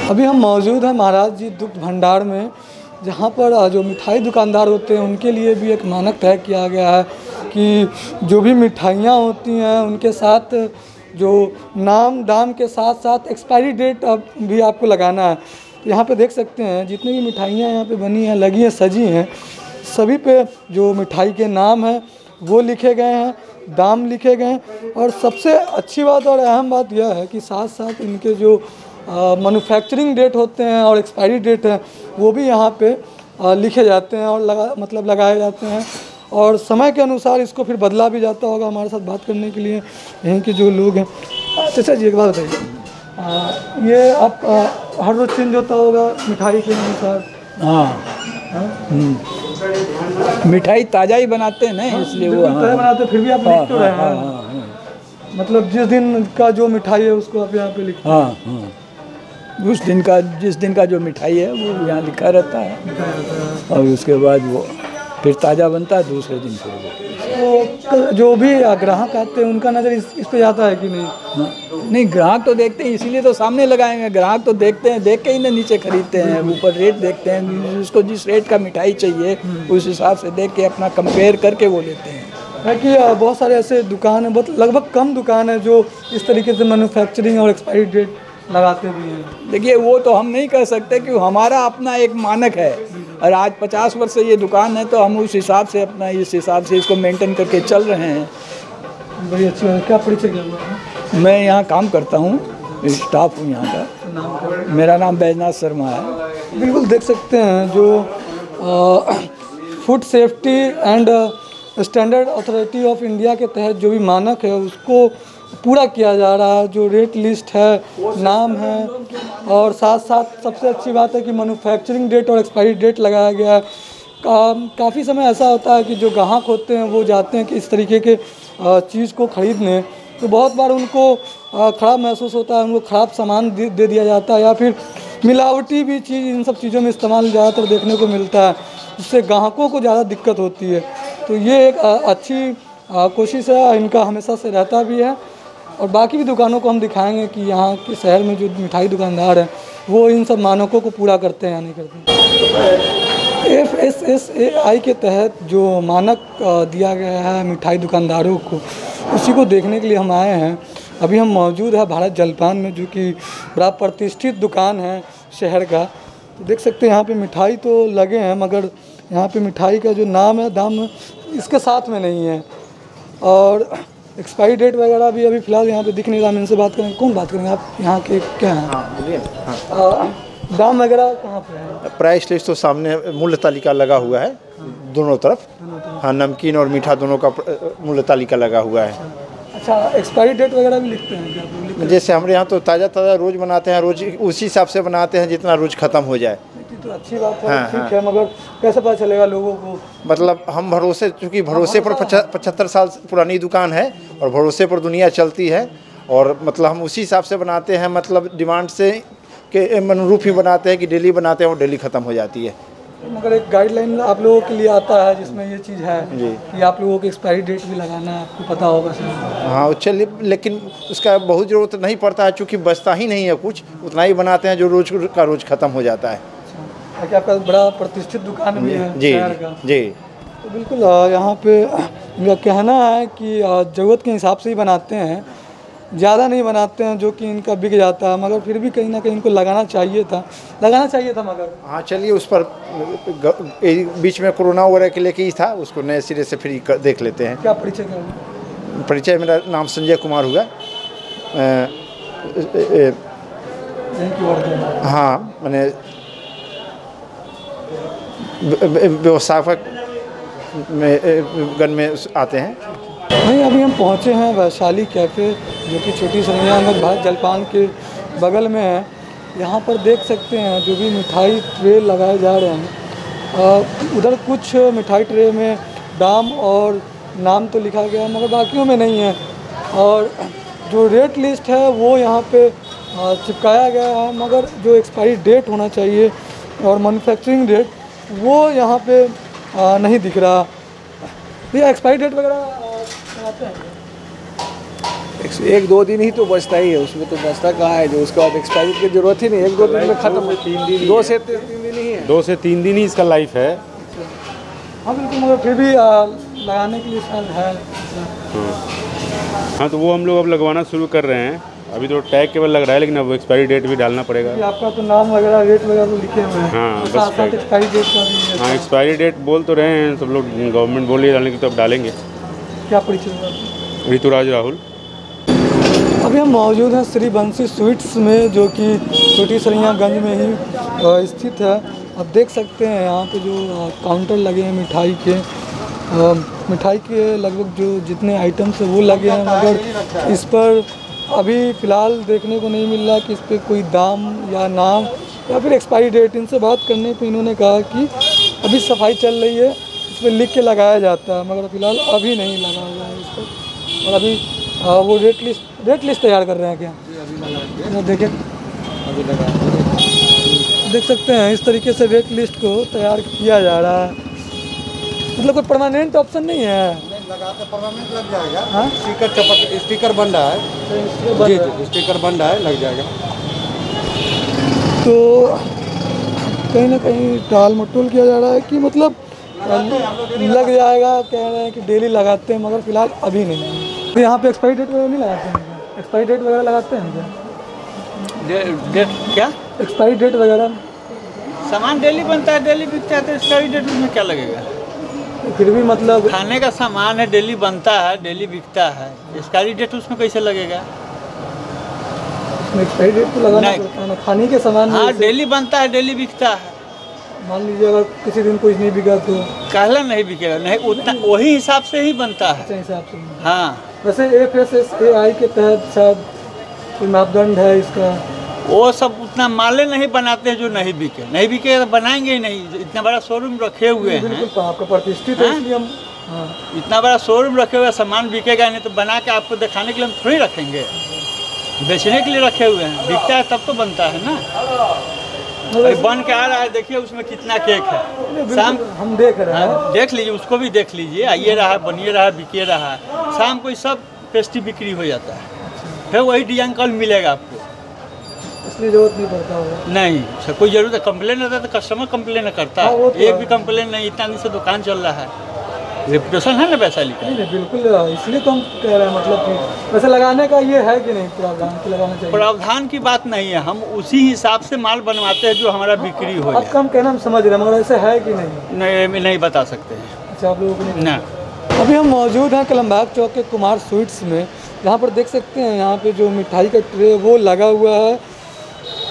अभी हम मौजूद हैं महाराज जी दुग्ध भंडार में, जहाँ पर जो मिठाई दुकानदार होते हैं उनके लिए भी एक मानक तय किया गया है कि जो भी मिठाइयाँ होती हैं उनके साथ जो नाम दाम के साथ साथ एक्सपायरी डेट अब भी आपको लगाना है। यहाँ पे देख सकते हैं जितनी भी मिठाइयाँ यहाँ पे बनी हैं, लगी हैं, सजी हैं, सभी पे जो मिठाई के नाम हैं वो लिखे गए हैं, दाम लिखे गए हैं। और सबसे अच्छी बात और अहम बात यह है कि साथ साथ इनके जो मैन्युफैक्चरिंग डेट होते हैं और एक्सपायरी डेट है वो भी यहाँ पे लिखे जाते हैं और लगाए जाते हैं, और समय के अनुसार इसको फिर बदला भी जाता होगा। हमारे साथ बात करने के लिए यहीं के जो लोग हैं, चाचा जी एक बात बताइए, ये आप हर रोज़ चेंज होता होगा मिठाई के अनुसार? मिठाई ताज़ा ही बनाते हैं ना, इसलिए वो ताज़ा बनाते हैं, फिर भी आप लिख तो रहे हैं। मतलब जिस दिन का जो मिठाई है उसको आप यहाँ पे लिखते हैं? जिस दिन का जो मिठाई है वो यहाँ लिखा रहता है, और उसके बाद वो फिर ताज़ा बनता है दूसरे दिन फिर वो। तो जो भी ग्राहक आते हैं उनका नज़र इस पे जाता है कि नहीं? नहीं, ग्राहक तो देखते हैं, इसीलिए तो सामने लगाएंगे। ग्राहक तो देखते हैं, देख के ही ना नीचे खरीदते हैं, ऊपर रेट देखते हैं, उसको जिस रेट का मिठाई चाहिए उस हिसाब से देख के अपना कंपेयर करके वो लेते हैं। है कि बहुत सारे ऐसे दुकान हैं, बहुत लगभग कम दुकान है जो इस तरीके से मैन्युफैक्चरिंग और एक्सपायरी डेट लगाते भी हैं। देखिए, वो तो हम नहीं कह सकते कि हमारा अपना एक मानक है, और आज 50 वर्ष से ये दुकान है तो हम उस हिसाब से अपना इस हिसाब से इसको मेंटेन करके चल रहे हैं। बड़ी अच्छी बात। क्या परिचय क्या हुआ है? मैं यहाँ काम करता हूँ, स्टाफ हूँ यहाँ का। मेरा नाम बैजनाथ शर्मा है। बिल्कुल देख सकते हैं जो food safety and standard authority of India के तहत जो भी मानक है उसको पूरा किया जा रहा है। जो रेट लिस्ट है, नाम है, और साथ साथ सबसे अच्छी बात है कि मैन्युफैक्चरिंग डेट और एक्सपायरी डेट लगाया गया है। काफ़ी समय ऐसा होता है कि जो ग्राहक होते हैं वो जाते हैं कि इस तरीके के चीज़ को ख़रीदने, तो बहुत बार उनको ख़राब महसूस होता है, उनको ख़राब सामान दे दिया जाता है, या फिर मिलावटी भी चीज़ इन सब चीज़ों में इस्तेमाल ज़्यादातर देखने को मिलता है, जिससे ग्राहकों को ज़्यादा दिक्कत होती है। तो ये एक अच्छी कोशिश है, इनका हमेशा से रहता भी है। और बाकी भी दुकानों को हम दिखाएंगे कि यहाँ के शहर में जो मिठाई दुकानदार हैं वो इन सब मानकों को पूरा करते हैं या नहीं करते। FSSAI के तहत जो मानक दिया गया है मिठाई दुकानदारों को, उसी को देखने के लिए हम आए हैं। अभी हम मौजूद है भारत जलपान में, जो कि बड़ा प्रतिष्ठित दुकान है शहर का। तो देख सकते हैं यहाँ पे मिठाई तो लगे हैं, मगर यहाँ पे मिठाई का जो नाम है, दाम इसके साथ में नहीं है, और एक्सपायरी डेट वगैरह भी अभी फ़िलहाल यहाँ पे दिख नहीं रहा। हम इनसे बात करेंगे। कौन बात करेंगे? आप यहाँ के क्या हैं? दाम वगैरह कहाँ पे है? प्राइस लिस्ट तो सामने मूल्य तालिका लगा हुआ है दोनों तरफ। हाँ, नमकीन और मीठा दोनों का मूल्य तालिका लगा हुआ है। अच्छा, एक्सपायरी डेट वगैरह भी लिखते हैं क्या? जैसे हमारे यहाँ तो ताज़ा रोज़ बनाते हैं, रोज़ उसी हिसाब से बनाते हैं जितना रोज़ ख़त्म हो जाए। तो अच्छी बात है। हाँ, ठीक है, मगर कैसे पता चलेगा लोगों को? मतलब हम भरोसे, चूँकि भरोसे पर 75 साल पुरानी दुकान है और भरोसे पर दुनिया चलती है, और मतलब हम उसी हिसाब से बनाते हैं, मतलब डिमांड से के अनुरूप ही बनाते हैं कि डेली बनाते हैं और डेली ख़त्म हो जाती है। मगर एक गाइडलाइन आप लोगों के लिए आता है जिसमें ये चीज़ है कि आप लोगों को एक्सपायरी डेट भी लगाना है, आपको पता होगा सर? हाँ, चलिए, लेकिन उसका बहुत ज़रूरत नहीं पड़ता है, चूँकि बचता ही नहीं है कुछ, उतना ही बनाते हैं जो रोज़ का रोज़ ख़त्म हो जाता है। अच्छा, आपका बड़ा प्रतिष्ठित दुकान भी है शहर का। जी, तो बिल्कुल यहाँ पे मेरा कहना है कि ज़रूरत के हिसाब से ही बनाते हैं, ज़्यादा नहीं बनाते हैं जो कि इनका बिक जाता है, मगर फिर भी कहीं ना कहीं इनको लगाना चाहिए था मगर। हाँ, चलिए, उस पर बीच में कोरोना वगैरह के लेके ही था, उसको नए सिरे से फिर देख लेते हैं। क्या परिचय क्या? परिचय मेरा नाम संजय कुमार हुआ। हाँ, मैंने व्यवस्थापक में गण में आते हैं। नहीं, अभी हम पहुँचे हैं वैशाली कैफ़े, जो कि छोटी सरैया में भारत जलपान के बगल में है। यहाँ पर देख सकते हैं जो भी मिठाई ट्रे लगाए जा रहे हैं, उधर कुछ मिठाई ट्रे में दाम और नाम तो लिखा गया है, मगर बाकियों में नहीं है। और जो रेट लिस्ट है वो यहाँ पे चिपकाया गया है, मगर जो एक्सपायरी डेट होना चाहिए और मैन्युफैक्चरिंग डेट वो यहाँ पे नहीं दिख रहा। ये एक्सपायरी डेट वगैरह लगाते हैं? एक दो दिन ही तो बचता ही है, उसमें तो बचता कहाँ है, जो उसके बाद एक्सपायरी की जरूरत ही नहीं, एक दो दिन में खत्म। 2 से 3 दिन ही है, 2 से 3 दिन ही इसका लाइफ है। हाँ बिल्कुल, मगर फिर भी लगाने के लिए शायद है। हाँ तो वो हम लोग अब लगवाना शुरू कर रहे हैं। अभी तो टैग केवल लग रहा है, लेकिन अब एक्सपायरी डेट भी डालना पड़ेगा। आपका तो नाम वगैरह रेट वगैरह तो लिखे हुए हैं। हाँ, तो बस साथ साथ एक्सपायरी डेट का भी है। हाँ, एक्सपायरी डेट बोल तो रहे हैं सब लोग, गवर्नमेंट बोल रही है डालने की, तो अब डालेंगे। क्या परिचय होगा? ऋतुराज राहुल। अभी हम मौजूद हैं श्री बंसी स्वीट्स में, जो कि छोटी सरैयागंज में ही स्थित है। आप देख सकते हैं यहाँ पे जो काउंटर लगे हैं मिठाई के लगभग जो जितने आइटम्स हैं वो लगे हैं, मगर इस पर अभी फ़िलहाल देखने को नहीं मिल रहा कि इस पर कोई दाम या नाम या फिर एक्सपायरी डेट। इनसे बात करने पे इन्होंने कहा कि अभी सफाई चल रही है, इस पर लिख के लगाया जाता है, मगर फ़िलहाल अभी नहीं लगा हुआ है इस पर। और अभी वो रेट लिस्ट तैयार कर रहे हैं क्या? देखें, देख सकते हैं इस तरीके से रेट लिस्ट को तैयार किया जा रहा है। मतलब कोई परमानेंट ऑप्शन नहीं है, लगाते परमानेंट लग जाएगा। हाँ? स्टिकर बन रहा है। जी, स्टिकर बन रहा है, लग जाएगा। तो कहीं ना कहीं टाल मटोल किया जा रहा है कि मतलब लग जाएगा, कह रहे हैं कि डेली लगाते हैं, मगर फिलहाल अभी नहीं। तो यहाँ पे एक्सपायरी डेट वगैरह नहीं लगाते हैं? एक्सपायरी डेट वगैरह लगाते हैं क्या? डेट क्या? एक्सपायरी डेट वगैरह सामान डेली बनता है, डेली बिकता है, तो एक्सपायरी डेट में क्या लगेगा? फिर भी मतलब खाने का सामान है, डेली बनता है, डेली बिकता है, एक्सपायरी डेट उसमें कैसे लगेगा? उसमें एक्सपायरी डेट तो लगाना पड़ता है ना, खाने के सामान में। हाँ, डेली बनता है, डेली बिकता है। मान लीजिए अगर किसी दिन कुछ नहीं बिका तो कहला नहीं बिकेगा, नहीं उतना वही हिसाब से ही बनता है। अच्छा हिसाब से। हाँ, वैसे FSSAI के तहत शायद कोई मापदंड है इसका? वो सब उतना माले नहीं बनाते हैं जो नहीं बिके तो बनाएंगे ही नहीं। इतना बड़ा शोरूम रखे हुए हैं, बिल्कुल आपका प्रतिष्ठित है, इसलिए हम इतना बड़ा शोरूम रखे हुए, सामान बिकेगा नहीं तो बना के आपको दिखाने के लिए हम थोड़ी रखेंगे, बेचने के लिए रखे हुए हैं। बिकता है तब तो बनता है ना। अभी बन के आ रहा है, देखिए उसमें कितना केक है। शाम हम देख रहे हैं। हाँ, देख लीजिए, उसको भी देख लीजिए। आइए रहा है, बनिए रहा है, बिके रहा है। शाम को सब पेस्ट्री बिक्री हो जाता है, फिर वही डिजाइन कल मिलेगा आपको, इसलिए जरूरत नहीं पड़ता होगा। नहीं सर, कोई जरूरत है? कंप्लेन आता है तो कस्टमर कंप्लेन करता है। वो तो एक भी कंप्लेन नहीं, इतना दिन से दुकान चल रहा है, रेपुटेशन है ना वैशाली का। नहीं बिल्कुल, इसलिए तो हम कह रहे हैं मतलब कि वैसे लगाने का ये है कि नहीं प्रावधान कि लगाना चाहिए? प्रावधान की बात नहीं है, हम उसी हिसाब से माल बनवाते हैं जो हमारा बिक्री हो अब जाए। कम कहना हम समझ रहे हैं, मगर ऐसे है कि नहीं? नहीं बता सकते हैं। अच्छा, आप लोगों को नहीं? ना, अभी हम मौजूद हैं कलमबाग चौक के कुमार स्वीट्स में, जहाँ पर देख सकते हैं यहाँ पे जो मिठाई का ट्रे वो लगा हुआ है,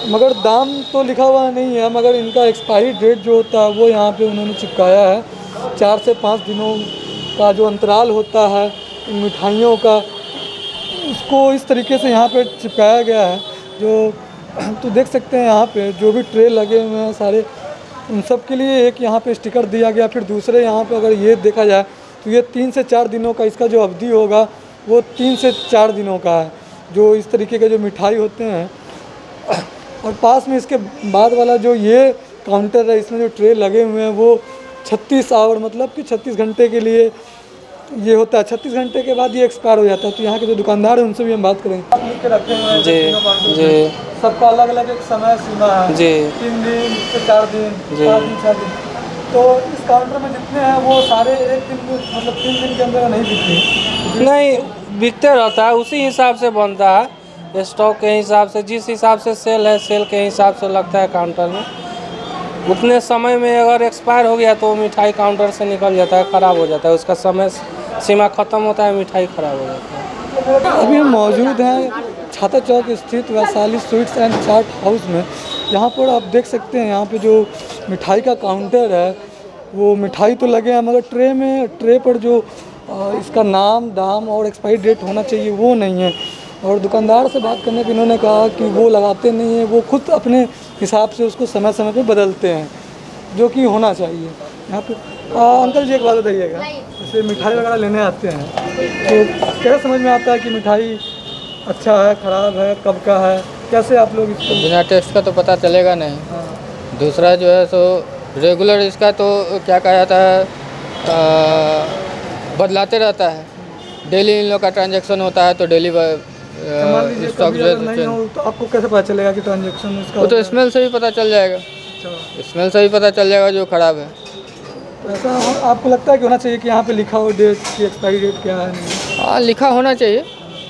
मगर दाम तो लिखा हुआ नहीं है, मगर इनका एक्सपायरी डेट जो होता है वो यहाँ पे उन्होंने चिपकाया है। 4 से 5 दिनों का जो अंतराल होता है इन मिठाइयों का, उसको इस तरीके से यहाँ पे चिपकाया गया है। जो तो देख सकते हैं यहाँ पे जो भी ट्रे लगे हुए हैं सारे, उन सब के लिए एक यहाँ पे स्टिकर दिया गया। फिर दूसरे यहाँ पे अगर ये देखा जाए तो ये 3 से 4 दिनों का इसका जो अवधि होगा वो 3 से 4 दिनों का है, जो इस तरीके के जो मिठाई होते हैं। और पास में इसके बाद वाला जो ये काउंटर है, इसमें जो ट्रे लगे हुए हैं वो 36 आवर मतलब कि 36 घंटे के लिए ये होता है। 36 घंटे के बाद ये एक्सपायर हो जाता है। तो यहाँ के जो दुकानदार हैं उनसे भी हम बात करेंगे। लिख के रखे हुए हैं जी, सबका अलग अलग एक समय सीमा है जी, 3 दिन से 4 दिन, 5 दिन 6 दिन। तो इस काउंटर में जितने हैं वो सारे एक दिन मतलब 3 दिन के अंदर नहीं बिकते? नहीं, बिकते रहता है, उसी हिसाब से बनता है, स्टॉक के हिसाब से, जिस हिसाब से सेल है सेल के हिसाब से लगता है काउंटर में। उतने समय में अगर एक्सपायर हो गया तो मिठाई काउंटर से निकल जाता है, ख़राब हो जाता है, उसका समय सीमा ख़त्म होता है, मिठाई ख़राब हो जाता है। अभी हम मौजूद हैं छाता चौक स्थित Vaishali sweets and chaat house में। यहाँ पर आप देख सकते हैं यहाँ पे जो मिठाई का काउंटर है वो मिठाई तो लगे हैं, मगर ट्रे पर जो इसका नाम दाम और एक्सपायरी डेट होना चाहिए वो नहीं है। और दुकानदार से बात करने पे इन्होंने कहा कि वो लगाते नहीं हैं, वो खुद अपने हिसाब से उसको समय समय पे बदलते हैं, जो कि होना चाहिए। यहाँ पे अंकल जी एक बात बताइएगा, जैसे मिठाई वगैरह लेने आते हैं तो क्या समझ में आता है कि मिठाई अच्छा है ख़राब है, कब का है, कैसे आप लोग इसको? बिना टेस्ट का तो पता चलेगा नहीं। दूसरा जो है सो रेगुलर इसका तो क्या कहा जाता है, बदलाते रहता है, डेली इन लोग का ट्रांजैक्शन होता है, तो डेली मान लीजिए स्टॉक कभी जो अगर नहीं हो तो आपको कैसे पता चलेगा कि ट्रांजेक्शन इसका वो तो हो गया? स्मेल से ही पता चल जाएगा। अच्छा, स्मेल से ही पता चल जाएगा जो ख़राब है। तो ऐसा आपको लगता है कि होना चाहिए कि यहाँ पे लिखा हो डेट की, एक्सपायरी डेट क्या है नहीं? हाँ, लिखा होना चाहिए,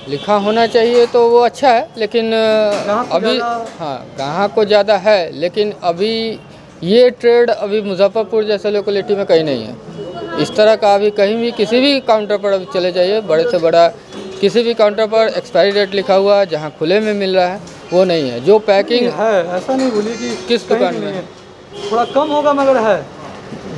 लिखा होना चाहिए तो वो अच्छा है, लेकिन ग्राहक को अभी ज़्यादा- हाँ ग्राहक को ज़्यादा है, लेकिन अभी ये ट्रेड अभी मुजफ्फरपुर जैसे लोकेलिटी में कहीं नहीं है। इस तरह का अभी कहीं भी किसी भी काउंटर पर अभी चले जाइए, बड़े से बड़ा किसी भी काउंटर पर एक्सपायरी डेट लिखा हुआ जहाँ खुले में मिल रहा है वो नहीं है। जो पैकिंग है, ऐसा नहीं बोलिए कि किस कहीं दुकान भी में नहीं है, थोड़ा कम होगा मगर है।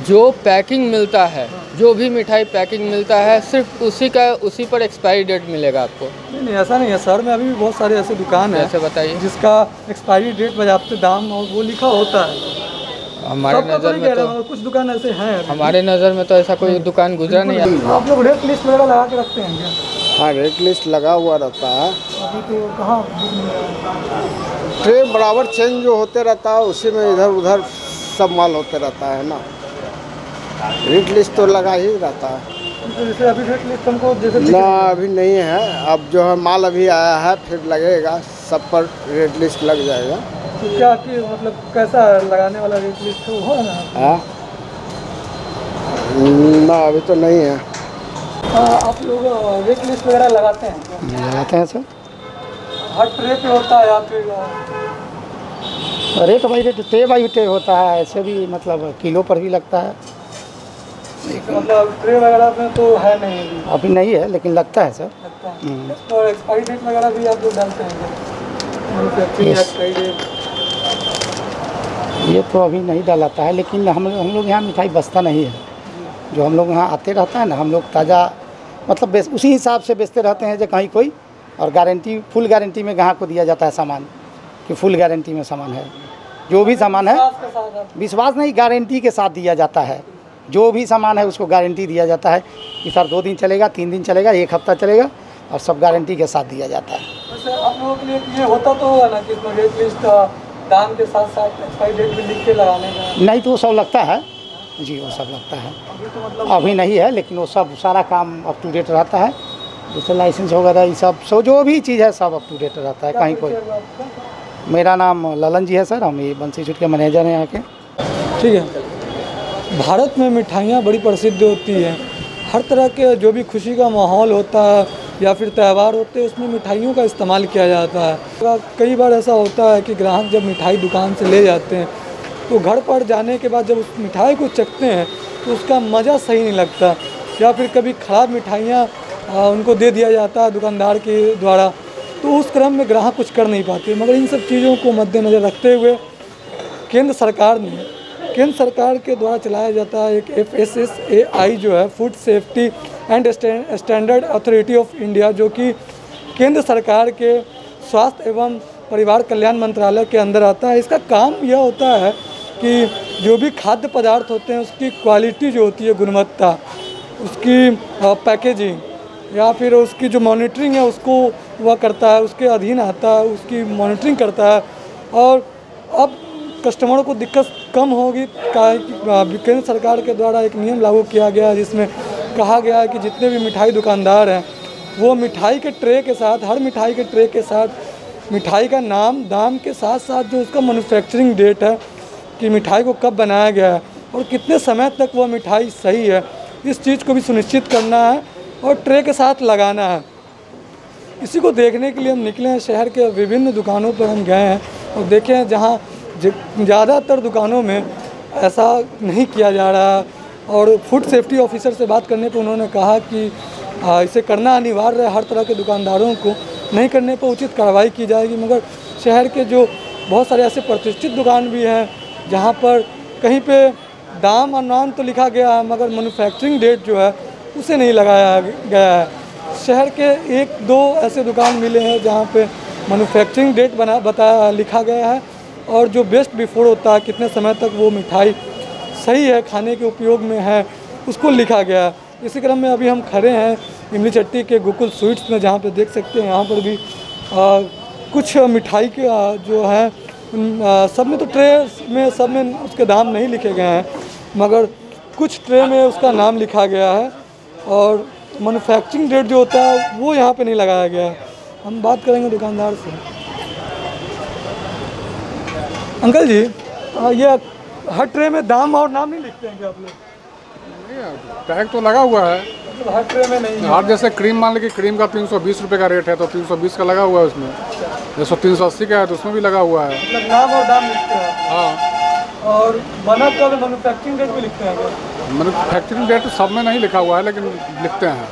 जो पैकिंग मिलता है, जो भी मिठाई पैकिंग मिलता है, सिर्फ उसी पर एक्सपायरी डेट मिलेगा आपको। नहीं नहीं, ऐसा नहीं है शहर में, अभी भी बहुत सारे ऐसे दुकान है ऐसे बताइए, जिसका एक्सपायरी डेट बजाते दाम और वो लिखा होता है। हमारे सबका नज़र नहीं में कह रहा तो हूँ, कुछ दुकान ऐसे हैं अभी। हमारे नज़र में तो ऐसा कोई दुकान गुजरा नहीं है। आप लोग रेट लिस्ट वगैरह लगा के रखते हैं क्या? हाँ, रेट लिस्ट लगा हुआ रहता है। अभी तो कहाँ दिख नहीं रहा है। ट्रे बराबर चेंज जो होते रहता है, उसी में इधर उधर सब माल होते रहता है ना। रेट लिस्ट तो लगा ही रहता है तो जैसे अभी रेट लिस्ट हमको जैसे दिख ना, रही है। अभी नहीं है। अब जो है माल अभी आया है, फिर लगेगा, सब पर रेट लिस्ट लग जाएगा। तो क्या कि मतलब कैसा लगाने वाला रेट लिस्ट हो ना? हाँ ना, अभी तो नहीं है। आप लोग रेट लिस्ट वगैरह लगाते हैं क्या? लगाते हैं सर। हर ट्रे पे होता है या फिर rate by rate, tray by tray होता है, ऐसे भी मतलब किलो पर भी लगता है। मतलब ट्रे वगैरह में तो है नहीं अभी? अभी नहीं है लेकिन लगता है सर। लगता है। तो एक्सपायरी डेट वगैरह भी आप लोग डालते हैं क्या? मैन्युफैक्चरिंग एक्सपायरी डेट ये तो अभी नहीं डालाता है, लेकिन हम लोग यहाँ मिठाई बचता नहीं है। जो हम लोग यहाँ आते रहता है ना, हम लोग ताज़ा मतलब उसी हिसाब से बेचते रहते हैं जो कहीं कोई, और गारंटी फुल गारंटी में ग्राहक को दिया जाता है सामान, कि फुल गारंटी में सामान है। जो भी सामान है, विश्वास नहीं, गारंटी के साथ दिया जाता है। जो भी सामान है उसको गारंटी दिया जाता है कि सर 2 दिन चलेगा, 3 दिन चलेगा, 1 हफ्ता चलेगा, और सब गारंटी के साथ दिया जाता है। वैसे आप लोगों के लिए ये होता तो होगा ना कि इसमें रेट लिस्ट दाम के साथ साथ एक्सपायरी डेट भी लिख के लगाने का? नहीं तो वो सब लगता है जी, वो सब लगता है। अभी तो मतलब अभी नहीं है, लेकिन वो सब सारा काम अप टू डेट रहता है। जैसे लाइसेंस वगैरह ये सब जो भी चीज़ है सब अप टू डेट रहता है। कहीं कोई, मेरा नाम ललन जी है सर, हम ये बंसी स्वीट के मैनेजर हैं यहाँ के। ठीक है। भारत में मिठाइयाँ बड़ी प्रसिद्ध होती हैं। हर तरह के जो भी खुशी का माहौल होता है या फिर त्यौहार होते हैं, उसमें मिठाइयों का इस्तेमाल किया जाता है। कई बार ऐसा होता है कि ग्राहक जब मिठाई दुकान से ले जाते हैं तो घर पर जाने के बाद जब उस मिठाई को चखते हैं तो उसका मज़ा सही नहीं लगता, या फिर कभी ख़राब मिठाइयाँ उनको दे दिया जाता है दुकानदार के द्वारा, तो उस क्रम में ग्राहक कुछ कर नहीं पाते। मगर इन सब चीज़ों को मद्देनज़र रखते हुए केंद्र सरकार के द्वारा चलाया जाता है एक FSSAI जो है, food safety and standard authority of India, जो कि केंद्र सरकार के स्वास्थ्य एवं परिवार कल्याण मंत्रालय के अंदर आता है। इसका काम यह होता है कि जो भी खाद्य पदार्थ होते हैं उसकी क्वालिटी जो होती है, गुणवत्ता, उसकी पैकेजिंग या फिर उसकी जो मॉनिटरिंग है उसको वह करता है, उसके अधीन आता है, उसकी मॉनिटरिंग करता है। और अब कस्टमरों को दिक्कत कम होगी, केंद्र सरकार के द्वारा एक नियम लागू किया गया है जिसमें कहा गया है कि जितने भी मिठाई दुकानदार हैं वो मिठाई के ट्रे के साथ, हर मिठाई के ट्रे के साथ मिठाई का नाम, दाम के साथ साथ जो उसका मैन्युफैक्चरिंग डेट है कि मिठाई को कब बनाया गया है और कितने समय तक वह मिठाई सही है, इस चीज़ को भी सुनिश्चित करना है और ट्रे के साथ लगाना है। इसी को देखने के लिए हम निकले हैं। शहर के विभिन्न दुकानों पर हम गए हैं और देखे हैं जहाँ ज़्यादातर दुकानों में ऐसा नहीं किया जा रहा। और फूड सेफ्टी ऑफिसर से बात करने पर उन्होंने कहा कि इसे करना अनिवार्य है, हर तरह के दुकानदारों को नहीं करने पर उचित कार्रवाई की जाएगी। मगर शहर के जो बहुत सारे ऐसे प्रतिष्ठित दुकान भी हैं जहाँ पर कहीं पे दाम और नाम तो लिखा गया है मगर मैन्युफैक्चरिंग डेट जो है उसे नहीं लगाया गया है। शहर के 1-2 ऐसे दुकान मिले हैं जहाँ पे मैन्युफैक्चरिंग डेट लिखा गया है और जो बेस्ट बिफोर होता है, कितने समय तक वो मिठाई सही है, खाने के उपयोग में है, उसको लिखा गया है। इसी क्रम में अभी हम खड़े हैं इमली चट्टी के गोकुल स्वीट्स में, जहाँ पे देख सकते हैं यहाँ पर भी कुछ मिठाई के जो हैं सब में तो ट्रे में सब में उसके दाम नहीं लिखे गए हैं मगर कुछ ट्रे में उसका नाम लिखा गया है। और मैन्युफैक्चरिंग रेट जो होता है वो यहाँ पे नहीं लगाया गया है। हम बात करेंगे दुकानदार से। अंकल जी, ये हर ट्रे में दाम और नाम नहीं लिखते हैं क्या आप लोग? टैग तो लगा हुआ है, मतलब हर ट्रे में नहीं है। हर जैसे क्रीम मान लीजिए क्रीम का 320 रुपये का रेट है तो 320 का लगा हुआ है उसमें। जैसे 380 का है तो उसमें भी लगा हुआ है। मतलब नाम और दाम लिखते हैं। हाँ, और बना का मैन्युफैक्चरिंग रेट भी लिखते हैं क्या? मैन्युफैक्चरिंग डेट सब में नहीं लिखा हुआ है लेकिन लिखते हैं।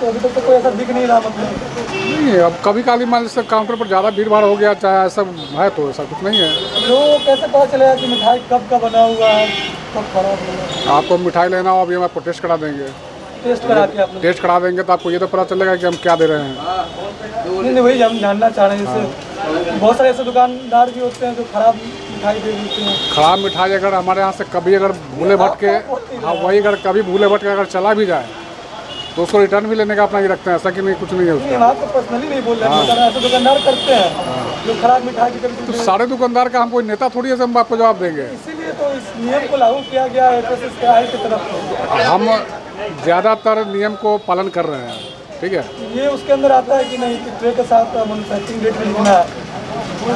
तो अभी तक तो कोई ऐसा दिख नहीं रहा मतलब। नहीं, अब कभी काली मान लीजिए काउंटर पर ज़्यादा भीड़ भाड़ हो गया चाहे ऐसा है तो ऐसा कुछ नहीं है। लोगों को कैसे पता चलेगा कि मिठाई कब का बना हुआ है, कब खराब हुआ? आपको मिठाई लेना हो अभी हम आपको टेस्ट करा देंगे। टेस्ट करा के आप लोग? टेस्ट करा देंगे तो आपको ये तो पता चलेगा कि हम क्या दे रहे हैं। नहीं, वही हम जानना चाह रहे हैं। जैसे बहुत सारे ऐसे दुकानदार भी होते हैं जो खराब मिठाई दे देते हैं। खराब मिठाई अगर हमारे यहाँ से कभी अगर भूले भटके, हाँ वही अगर कभी भूले भटके अगर चला भी जाए तो उसको रिटर्न भी लेने का अपना ही रखते हैं। ऐसा कि नहीं कुछ नहीं है उसका। वहाँ तो पर्सनली नहीं बोल रहे हैं, ऐसे दुकानदार करते हैं जो खराब मिठाई की कभी। तो सारे दुकानदार का हम कोई नेता थोड़ी है हम आपको जवाब देंगे। इसीलिए तो इस नियम को लागू किया गया है FSSAI की तरफ। हम ज़्यादातर नियम को पालन कर रहे हैं, ठीक है। ये उसके अंदर आता है कि नहीं कि ट्रे के साथ मैन्युफैक्चरिंग डेट भी लिखना है?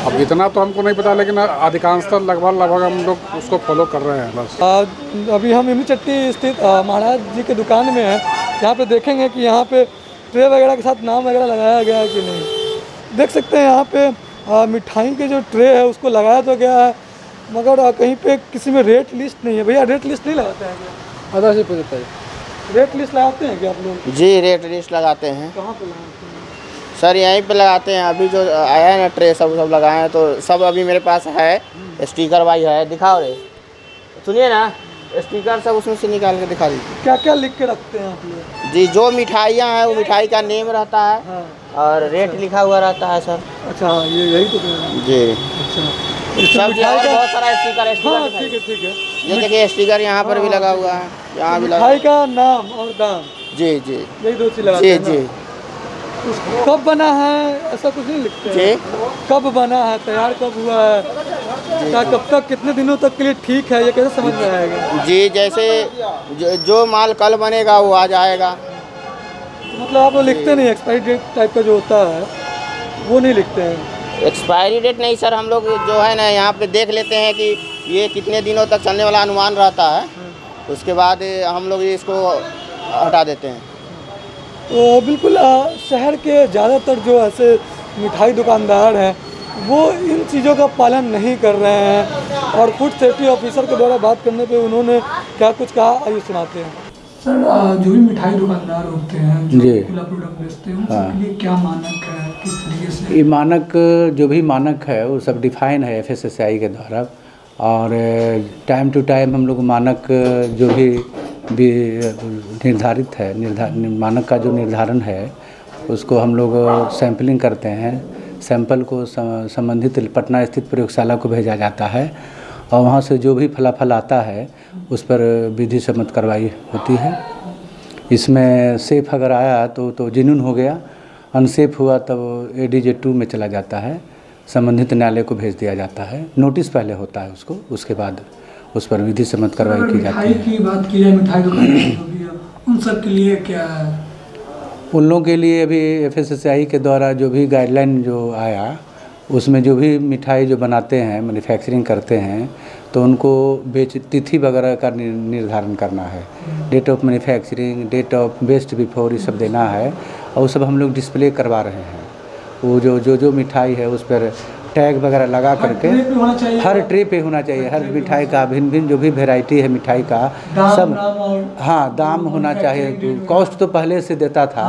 अब इतना तो हमको नहीं पता लेकिन अधिकांशतः लगभग हम लोग उसको फॉलो कर रहे हैं बस। अभी हम इमली चट्टी स्थित महाराज जी की दुकान में हैं। यहाँ पे देखेंगे कि यहाँ पे ट्रे वगैरह के साथ नाम वगैरह लगाया गया है कि नहीं। देख सकते हैं यहाँ पे मिठाई के जो ट्रे है उसको लगाया तो गया है मगर कहीं पे किसी में रेट लिस्ट नहीं है। भैया रेट लिस्ट नहीं लगाते हैं क्या? आधा से 75 रेट लिस्ट लगाते हैं क्या आप लोग? जी रेट लिस्ट लगाते हैं। कहाँ पे लगाते हैं? सर यहीं पे लगाते हैं। अभी जो आया है ना ट्रे सब लगाए हैं तो सब अभी मेरे पास है। स्टिकर भाई है, दिखाओ रे, सुनिए ना, स्टिकर सब उसमें से निकाल के दिखा दीजिए। क्या क्या लिख के रखते हैं आप लोग? जी जो मिठाइयाँ हैं वो मिठाई का नेम रहता है। हाँ। और रेट लिखा हुआ रहता है सर। अच्छा, ये यही तो कह रहे हैं। जी अच्छा, सब बहुत सारा स्टिकर हाँ ठीक है ठीक है। ये देखिए स्टिकर यहाँ पर भी लगा हुआ है, यहाँ भी लगा। मिठाई का नाम और दाम, जी जी यही दो चीज लगाते जी हैं ना? जी। कब बना है ऐसा कुछ नहीं लिखते हैं? कब बना है, तैयार कब हुआ है, क्या कब तक कितने दिनों तक के लिए ठीक है, ये कैसे समझ में आएगा? जी जैसे जो माल कल बनेगा वो आ जाएगा। मतलब आप वो लिखते नहीं, एक्सपायरी डेट टाइप का जो होता है वो नहीं लिखते हैं? एक्सपायरी डेट नहीं सर, हम लोग जो है ना यहाँ पे देख लेते हैं कि ये कितने दिनों तक चलने वाला अनुमान रहता है, उसके बाद हम लोग इसको हटा देते हैं। तो बिल्कुल शहर के ज़्यादातर जो ऐसे मिठाई दुकानदार हैं वो इन चीज़ों का पालन नहीं कर रहे हैं और फूड सेफ्टी ऑफिसर के द्वारा बात करने पे उन्होंने क्या कुछ कहा, आइए सुनाते हैं। सर, जो भी मिठाई दुकानदार होते हैं जो खुला प्रोडक्ट बेचते हैं उनके लिए क्या मानक है, किस तरीके से? ये मानक जो भी मानक है वो सब डिफाइन है FSSAI के द्वारा और टाइम टू टाइम हम लोग मानक जो भी निर्धारित है मानक का जो निर्धारण है उसको हम लोग सैंपलिंग करते हैं। सैंपल को संबंधित पटना स्थित प्रयोगशाला को भेजा जाता है और वहाँ से जो भी फलाफल आता है उस पर विधि सम्मत कार्रवाई होती है। इसमें सेफ अगर आया तो जेन्युइन हो गया, अनसेफ हुआ तब ADJ 2 में चला जाता है, संबंधित न्यायालय को भेज दिया जाता है। नोटिस पहले होता है उसको, उसके बाद उस पर विधि सम्मत कार्रवाई की जाती है। मिठाई की बात की जाए, मिठाई दुकान उन सब के लिए क्या है? उन लोगों के लिए अभी FSSAI के द्वारा जो भी गाइडलाइन जो आया उसमें जो भी मिठाई जो बनाते हैं, मैन्युफैक्चरिंग करते हैं तो उनको तिथि वगैरह का निर्धारण करना है। Date of manufacturing, date of best before, ये सब देना है और वो सब हम लोग डिस्प्ले करवा रहे हैं। वो जो मिठाई है उस पर टैग वगैरह लगा करके हर ट्रे पे होना चाहिए। हर मिठाई का भिन्न भिन्न जो भी वैरायटी है मिठाई का सब, हाँ दाम होना चाहिए। कॉस्ट तो पहले से देता था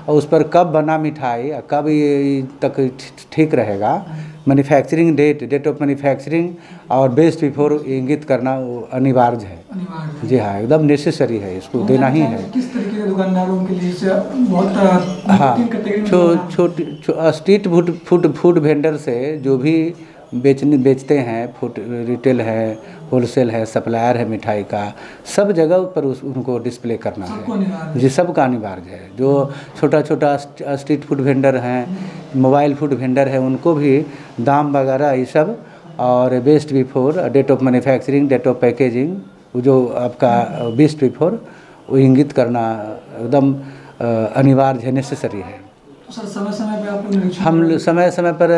और उस पर कब बना मिठाई, कब ये तक ठीक रहेगा, मैन्युफैक्चरिंग डेट ऑफ मैन्युफैक्चरिंग और बेस्ट बिफोर इंगित करना अनिवार्य है। जी हाँ, एकदम नेसेसरी है, इसको देना ही है। किस तरीके के दुकानदारों के लिए से बहुत हाँ, छोटे स्ट्रीट फूड वेंडर से जो भी बेचते हैं, फूड रिटेल है, होलसेल है, सप्लायर है मिठाई का, सब जगह पर उनको डिस्प्ले करना है जी, सबका अनिवार्य है। जो छोटा छोटा स्ट्रीट फूड वेंडर हैं, मोबाइल फूड वेंडर है, उनको भी दाम वगैरह ये सब और best before, date of manufacturing, date of packaging, जो आपका बेस्ट बिफोर वो इंगित करना एकदम अनिवार्य है, नेसेसरी है। तो सर समय समय पे आप निरीक्षण हम समय समय पर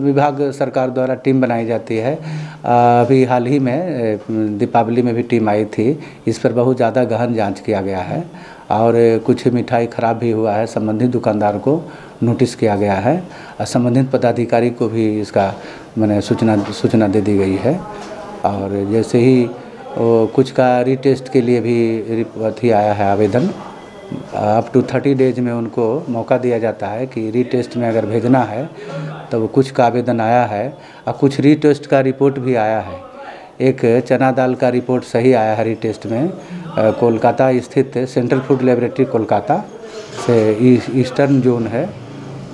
विभाग सरकार द्वारा टीम बनाई जाती है। अभी हाल ही में दीपावली में भी टीम आई थी। इस पर बहुत ज़्यादा गहन जांच किया गया है और कुछ मिठाई खराब भी हुआ है। संबंधित दुकानदार को नोटिस किया गया है और संबंधित पदाधिकारी को भी इसका मैंने सूचना दे दी गई है। और जैसे ही कुछ का रीटेस्ट के लिए भी अथी आया है आवेदन, अप टू 30 डेज में उनको मौका दिया जाता है कि रीटेस्ट में अगर भेजना है तो वो कुछ का आवेदन आया है और कुछ रीटेस्ट का रिपोर्ट भी आया है। एक चना दाल का रिपोर्ट सही आया है रीटेस्ट में, कोलकाता स्थित सेंट्रल फूड लेबोरेटरी कोलकाता से ईस्टर्न जोन है,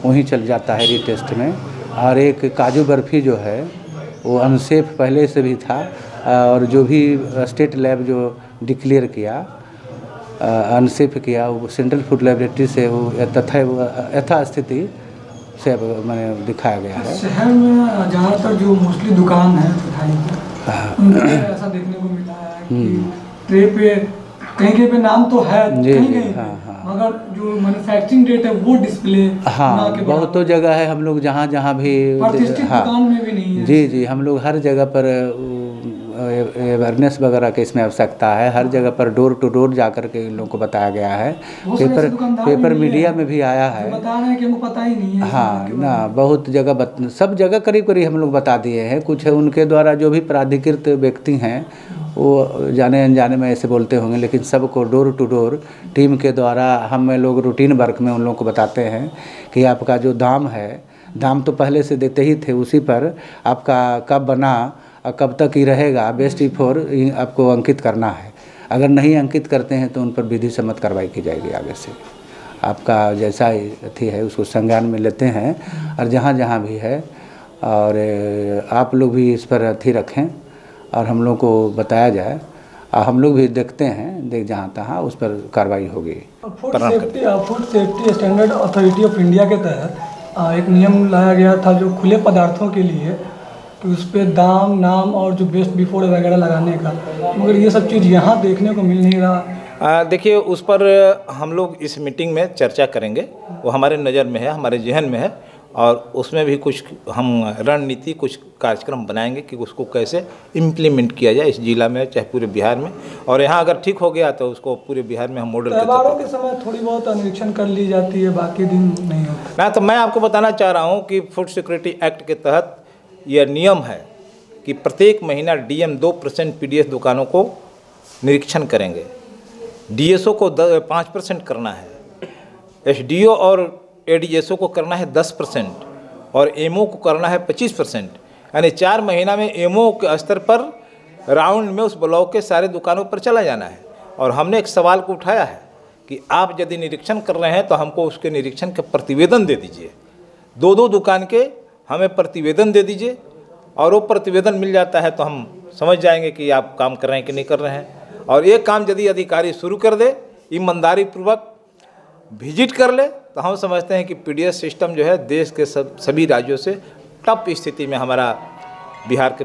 वहीं चल जाता है रीटेस्ट में। और एक काजू बर्फ़ी जो है वो अनसेफ पहले से भी था और जो भी स्टेट लैब जो डिक्लेयर किया अनसेफ किया वो सेंट्रल फूड लेबोरेटरी से वो यथास्थिति से मैंने दिखाया गया है। शहर में ज़्यादातर जो मोस्टली दुकान है मिठाई की, उनमें ऐसा देखने को मिला है कि ट्रे पे कहीं पे नाम तो है कहीं मगर जो मैन्युफैक्चरिंग डेट है वो डिस्प्ले बहुत तो जगह है। हम लोग जहाँ भी दुकान में भी नहीं है। जी हम लोग हर जगह पर अवेयरनेस वगैरह की इसमें आवश्यकता है। हर जगह पर डोर टू डोर जा कर के इन लोगों को बताया गया है। पेपर मीडिया में भी आया है। बता रहे हैं कि हमको पता ही नहीं है। हाँ ना, बहुत जगह सब जगह करीब हम लोग बता दिए हैं। कुछ है उनके द्वारा जो भी प्राधिकृत व्यक्ति हैं वो जाने अनजाने में ऐसे बोलते होंगे, लेकिन सबको डोर टू डोर टीम के द्वारा हम लोग रूटीन वर्क में उन लोगों को बताते हैं कि आपका जो दाम है, दाम तो पहले से देते ही थे, उसी पर आपका कब बना और कब तक ही रहेगा बेस्ट बिफोर आपको अंकित करना है। अगर नहीं अंकित करते हैं तो उन पर विधि सम्मत कार्रवाई की जाएगी। आगे से आपका जैसा अथी है उसको संज्ञान में लेते हैं और जहाँ भी है। और आप लोग भी इस पर अथी रखें और हम लोग को बताया जाए और हम लोग भी देखते हैं, जहाँ तहाँ उस पर कार्रवाई होगी। Food safety standard authority of India के तहत एक नियम लाया गया था जो खुले पदार्थों के लिए कि उस पर दाम, नाम और जो बेस्ट बिफोर वगैरह लगाने का, मगर ये सब चीज़ यहाँ देखने को मिल नहीं रहा। देखिए, उस पर हम लोग इस मीटिंग में चर्चा करेंगे। वो हमारे नज़र में है, हमारे जहन में है और उसमें भी कुछ हम रणनीति, कुछ कार्यक्रम बनाएंगे कि उसको कैसे इम्प्लीमेंट किया जाए इस जिला में, चाहे पूरे बिहार में। और यहाँ अगर ठीक हो गया तो उसको पूरे बिहार में हम मॉडल त्योहारों के समय थोड़ी बहुत निरीक्षण कर ली जाती है, बाकी दिन नहीं होता ना। तो मैं आपको बताना चाह रहा हूँ कि फूड सिक्योरिटी एक्ट के तहत यह नियम है कि प्रत्येक महीना डीएम 2% पीडीएस दुकानों को निरीक्षण करेंगे। डीएसओ को 5% करना है, एसडीओ और एडीएसओ को करना है 10% और एमओ को करना है 25%। यानी 4 महीना में एमओ के स्तर पर राउंड में उस ब्लॉक के सारे दुकानों पर चला जाना है। और हमने एक सवाल को उठाया है कि आप यदि निरीक्षण कर रहे हैं तो हमको उसके निरीक्षण के प्रतिवेदन दे दीजिए। 2 दुकान के हमें प्रतिवेदन दे दीजिए और वो प्रतिवेदन मिल जाता है तो हम समझ जाएंगे कि आप काम कर रहे हैं कि नहीं कर रहे हैं। और ये काम यदि अधिकारी शुरू कर दे, ईमानदारी पूर्वक विजिट कर ले, तो हम समझते हैं कि पीडीएस सिस्टम जो है देश के सभी राज्यों से टॉप स्थिति में हमारा बिहार के